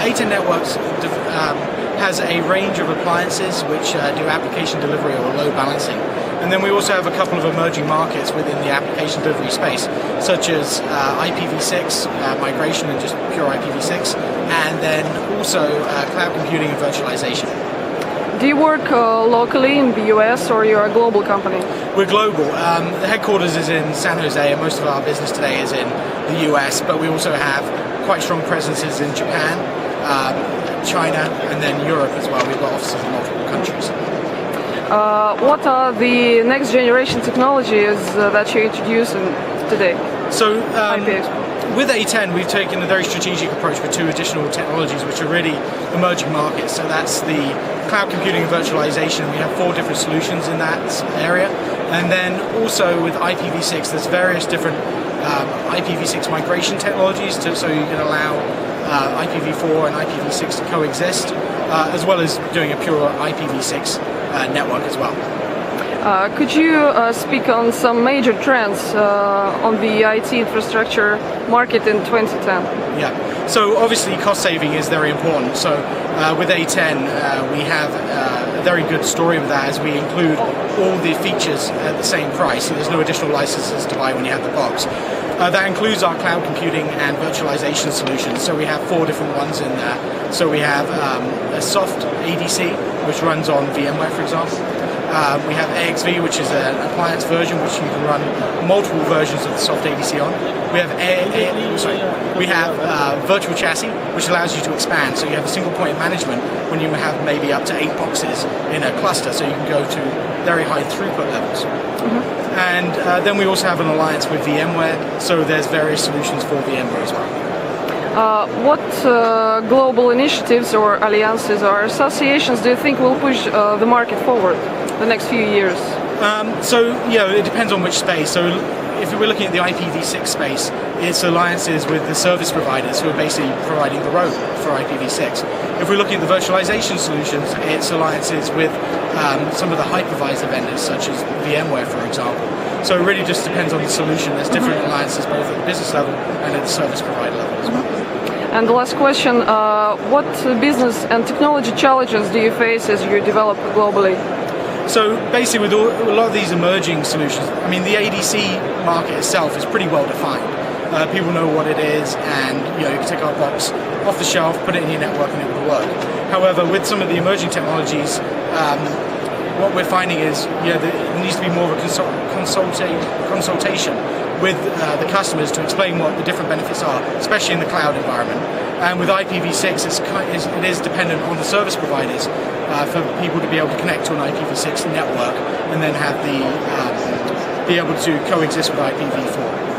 A10 Networks has a range of appliances which do application delivery or load balancing. And then we also have a couple of emerging markets within the application delivery space, such as IPv6 migration and just pure IPv6, and then also cloud computing and virtualization. Do you work locally in the US, or you're a global company? We're global. The headquarters is in San Jose, and most of our business today is in the US, but we also have quite strong presences in Japan, China, and then Europe as well. We've got offices in multiple countries. What are the next generation technologies that you're introducing today? So with A10, we've taken a very strategic approach with two additional technologies which are really emerging markets. So that's the cloud computing and virtualization. We have 4 different solutions in that area. And then also with IPv6, there's various different IPv6 migration technologies so you can allow IPv4 and IPv6 to coexist, as well as doing a pure IPv6 network as well. Could you speak on some major trends on the IT infrastructure market in 2010? Yeah, so obviously cost saving is very important. So with A10 we have a very good story with that, as we include all the features at the same price, so there's no additional licenses to buy when you have the box. That includes our cloud computing and virtualization solutions. So we have 4 different ones in there. So we have a soft ADC, which runs on VMware, for example. We have AXV, which is an appliance version which you can run multiple versions of the soft ADC on. We have virtual chassis, which allows you to expand. So you have a single point of management when you have maybe up to 8 boxes in a cluster, so you can go to very high throughput levels. And then we also have an alliance with VMware, so there's various solutions for VMware as well. What global initiatives or alliances or associations do you think will push the market forward the next few years? It depends on which space. So if we're looking at the IPv6 space, it's alliances with the service providers who are basically providing the road for IPv6. If we're looking at the virtualization solutions, it's alliances with some of the hypervisor vendors, such as VMware, for example. So it really just depends on the solution. There's different alliances both at the business level and at the service provider level as well. And the last question, what business and technology challenges do you face as you develop globally? So basically with a lot of these emerging solutions, I mean the ADC market itself is pretty well defined. People know what it is, and you can take our box off the shelf, put it in your network and it will work. However, with some of the emerging technologies, what we're finding is there needs to be more of a consultation with the customers to explain what the different benefits are, especially in the cloud environment. And with IPv6, it is dependent on the service providers for people to be able to connect to an IPv6 network and then have be able to coexist with IPv4.